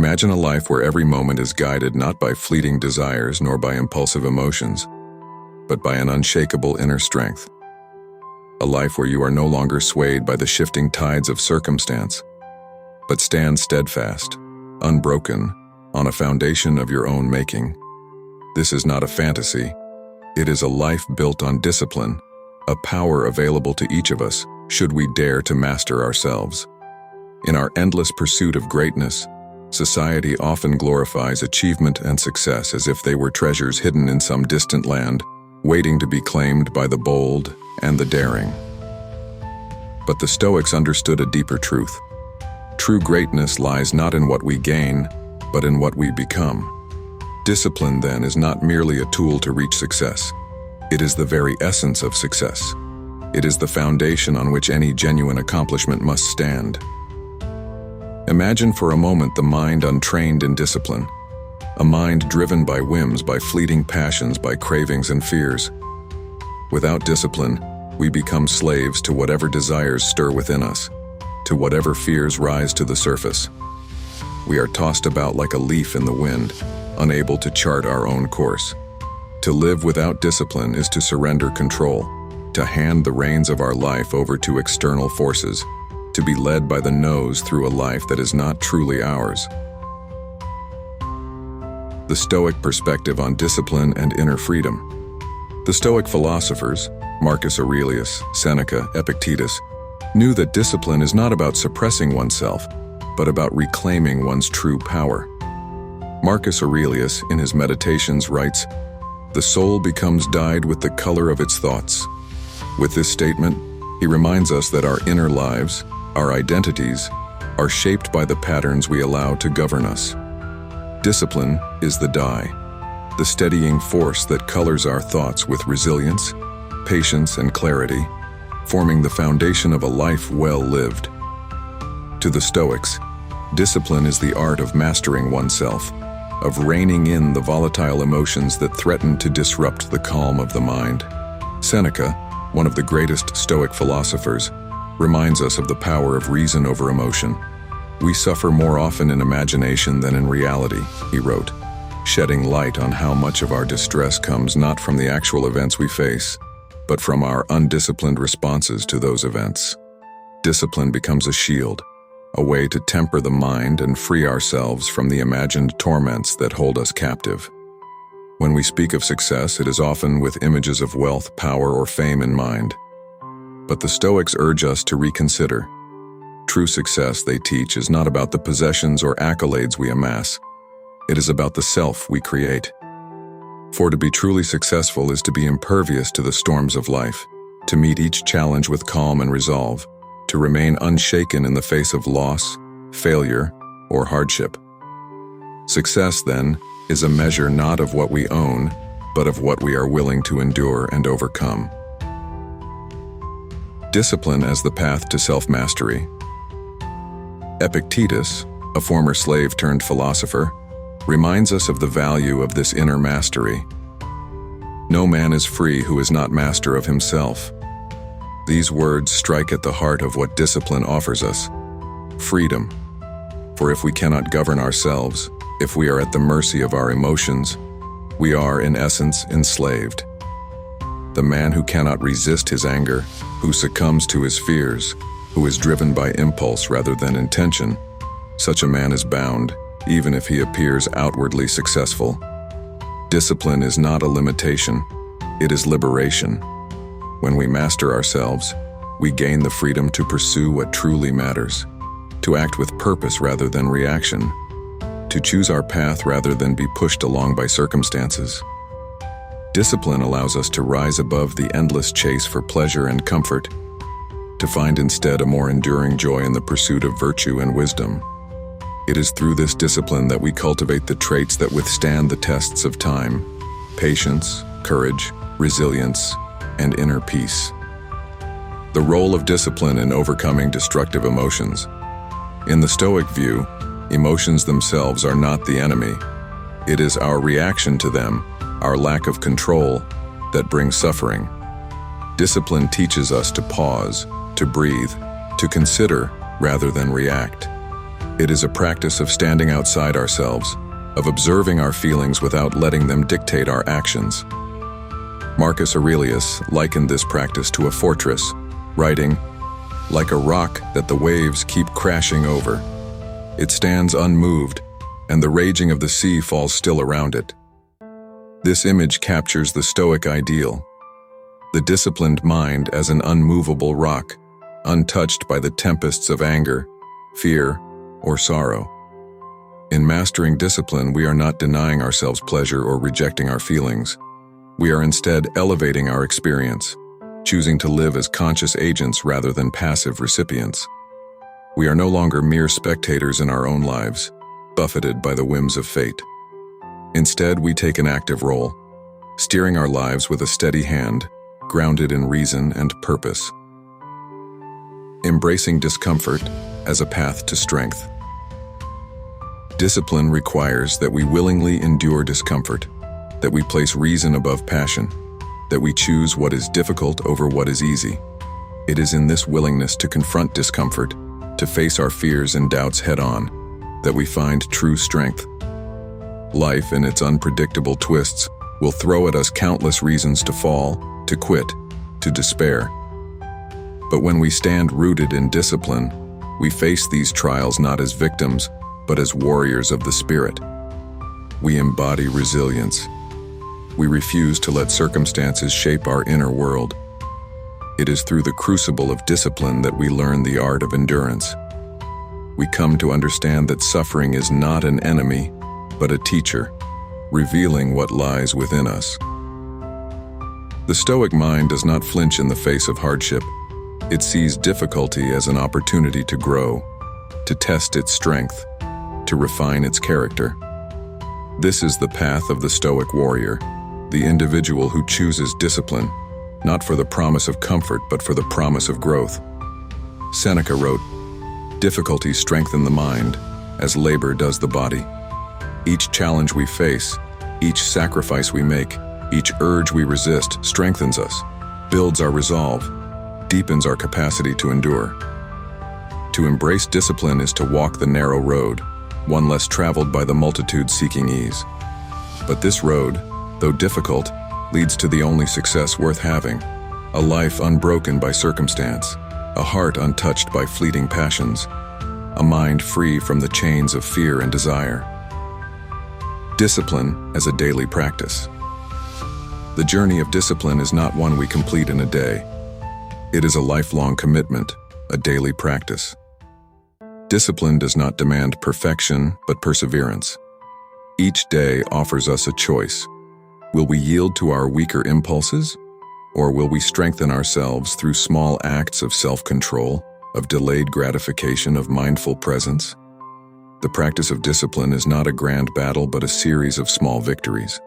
Imagine a life where every moment is guided not by fleeting desires nor by impulsive emotions, but by an unshakable inner strength. A life where you are no longer swayed by the shifting tides of circumstance, but stand steadfast, unbroken, on a foundation of your own making. This is not a fantasy. It is a life built on discipline, a power available to each of us should we dare to master ourselves. In our endless pursuit of greatness, society often glorifies achievement and success as if they were treasures hidden in some distant land, waiting to be claimed by the bold and the daring. But the Stoics understood a deeper truth. True greatness lies not in what we gain, but in what we become. Discipline, then, is not merely a tool to reach success. It is the very essence of success. It is the foundation on which any genuine accomplishment must stand. Imagine for a moment the mind untrained in discipline, a mind driven by whims, by fleeting passions, by cravings and fears. Without discipline, we become slaves to whatever desires stir within us, to whatever fears rise to the surface. We are tossed about like a leaf in the wind, unable to chart our own course. To live without discipline is to surrender control, to hand the reins of our life over to external forces, to be led by the nose through a life that is not truly ours. The Stoic perspective on discipline and inner freedom. The Stoic philosophers, Marcus Aurelius, Seneca, Epictetus, knew that discipline is not about suppressing oneself, but about reclaiming one's true power. Marcus Aurelius, in his Meditations, writes, "The soul becomes dyed with the color of its thoughts." With this statement, he reminds us that our inner lives, our identities, are shaped by the patterns we allow to govern us. Discipline is the dye, the steadying force that colors our thoughts with resilience, patience, and clarity, forming the foundation of a life well lived. To the Stoics, discipline is the art of mastering oneself, of reining in the volatile emotions that threaten to disrupt the calm of the mind. Seneca, one of the greatest Stoic philosophers, reminds us of the power of reason over emotion. "We suffer more often in imagination than in reality," he wrote, shedding light on how much of our distress comes not from the actual events we face, but from our undisciplined responses to those events. Discipline becomes a shield, a way to temper the mind and free ourselves from the imagined torments that hold us captive. When we speak of success, it is often with images of wealth, power, or fame in mind. But the Stoics urge us to reconsider. True success, they teach, is not about the possessions or accolades we amass. It is about the self we create. For to be truly successful is to be impervious to the storms of life, to meet each challenge with calm and resolve, to remain unshaken in the face of loss, failure, or hardship. Success, then, is a measure not of what we own, but of what we are willing to endure and overcome. Discipline as the path to self-mastery. Epictetus, a former slave-turned-philosopher, reminds us of the value of this inner mastery. "No man is free who is not master of himself." These words strike at the heart of what discipline offers us: freedom. For if we cannot govern ourselves, if we are at the mercy of our emotions, we are, in essence, enslaved. The man who cannot resist his anger, who succumbs to his fears, who is driven by impulse rather than intention, such a man is bound, even if he appears outwardly successful. Discipline is not a limitation, it is liberation. When we master ourselves, we gain the freedom to pursue what truly matters, to act with purpose rather than reaction, to choose our path rather than be pushed along by circumstances. Discipline allows us to rise above the endless chase for pleasure and comfort, to find instead a more enduring joy in the pursuit of virtue and wisdom. It is through this discipline that we cultivate the traits that withstand the tests of time: patience, courage, resilience, and inner peace. The role of discipline in overcoming destructive emotions. In the Stoic view, emotions themselves are not the enemy. It is our reaction to them, our lack of control, that brings suffering. Discipline teaches us to pause, to breathe, to consider rather than react. It is a practice of standing outside ourselves, of observing our feelings without letting them dictate our actions. Marcus Aurelius likened this practice to a fortress, writing, "Like a rock that the waves keep crashing over. It stands unmoved, and the raging of the sea falls still around it." This image captures the Stoic ideal, the disciplined mind as an unmovable rock, untouched by the tempests of anger, fear, or sorrow. In mastering discipline, we are not denying ourselves pleasure or rejecting our feelings. We are instead elevating our experience, choosing to live as conscious agents rather than passive recipients. We are no longer mere spectators in our own lives, buffeted by the whims of fate. Instead, we take an active role, steering our lives with a steady hand, grounded in reason and purpose. Embracing discomfort as a path to strength. Discipline requires that we willingly endure discomfort, that we place reason above passion, that we choose what is difficult over what is easy. It is in this willingness to confront discomfort, to face our fears and doubts head-on, that we find true strength. Life, in its unpredictable twists, will throw at us countless reasons to fall, to quit, to despair. But when we stand rooted in discipline, we face these trials not as victims, but as warriors of the spirit. We embody resilience. We refuse to let circumstances shape our inner world. It is through the crucible of discipline that we learn the art of endurance. We come to understand that suffering is not an enemy, but a teacher, revealing what lies within us. The Stoic mind does not flinch in the face of hardship. It sees difficulty as an opportunity to grow, to test its strength, to refine its character. This is the path of the Stoic warrior, the individual who chooses discipline, not for the promise of comfort, but for the promise of growth. Seneca wrote, "Difficulties strengthen the mind, as labor does the body." Each challenge we face, each sacrifice we make, each urge we resist strengthens us, builds our resolve, deepens our capacity to endure. To embrace discipline is to walk the narrow road, one less traveled by the multitude seeking ease. But this road, though difficult, leads to the only success worth having: a life unbroken by circumstance, a heart untouched by fleeting passions, a mind free from the chains of fear and desire. Discipline as a daily practice. The journey of discipline is not one we complete in a day. It is a lifelong commitment, a daily practice. Discipline does not demand perfection, but perseverance. Each day offers us a choice. Will we yield to our weaker impulses, or will we strengthen ourselves through small acts of self-control, of delayed gratification, of mindful presence? The practice of discipline is not a grand battle, but a series of small victories.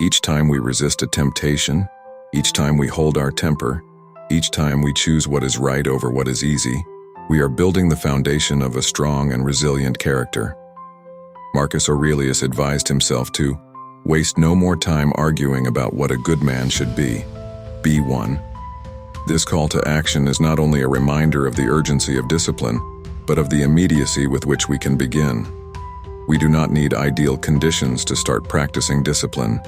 Each time we resist a temptation, each time we hold our temper, each time we choose what is right over what is easy, we are building the foundation of a strong and resilient character. Marcus Aurelius advised himself to waste no more time arguing about what a good man should be. Be one. This call to action is not only a reminder of the urgency of discipline, but of the immediacy with which we can begin. We do not need ideal conditions to start practicing discipline.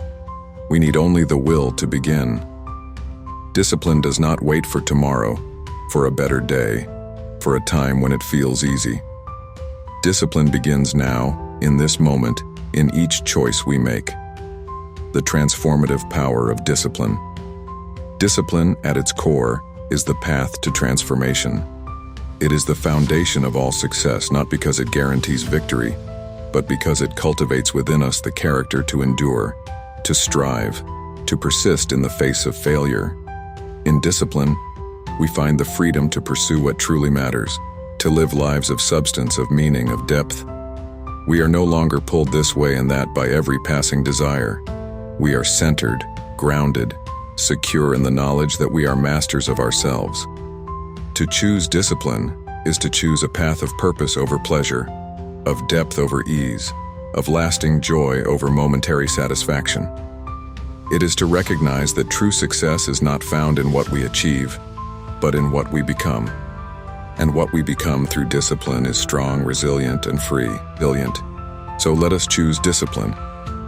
We need only the will to begin. Discipline does not wait for tomorrow, for a better day, for a time when it feels easy. Discipline begins now, in this moment, in each choice we make. The transformative power of discipline. Discipline, at its core, is the path to transformation. It is the foundation of all success, not because it guarantees victory, but because it cultivates within us the character to endure, to strive, to persist in the face of failure. In discipline, we find the freedom to pursue what truly matters, to live lives of substance, of meaning, of depth. We are no longer pulled this way and that by every passing desire. We are centered, grounded, secure in the knowledge that we are masters of ourselves. To choose discipline is to choose a path of purpose over pleasure, of depth over ease, of lasting joy over momentary satisfaction. It is to recognize that true success is not found in what we achieve, but in what we become. And what we become through discipline is strong, resilient, and free. So let us choose discipline.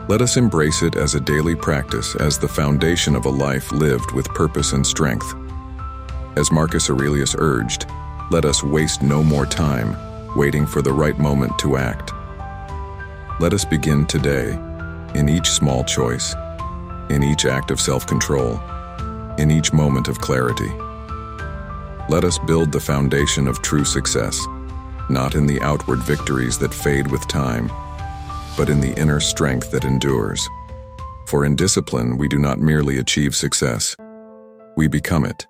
Let us embrace it as a daily practice, as the foundation of a life lived with purpose and strength. As Marcus Aurelius urged, let us waste no more time waiting for the right moment to act. Let us begin today, in each small choice, in each act of self-control, in each moment of clarity. Let us build the foundation of true success, not in the outward victories that fade with time, but in the inner strength that endures. For in discipline, we do not merely achieve success, we become it.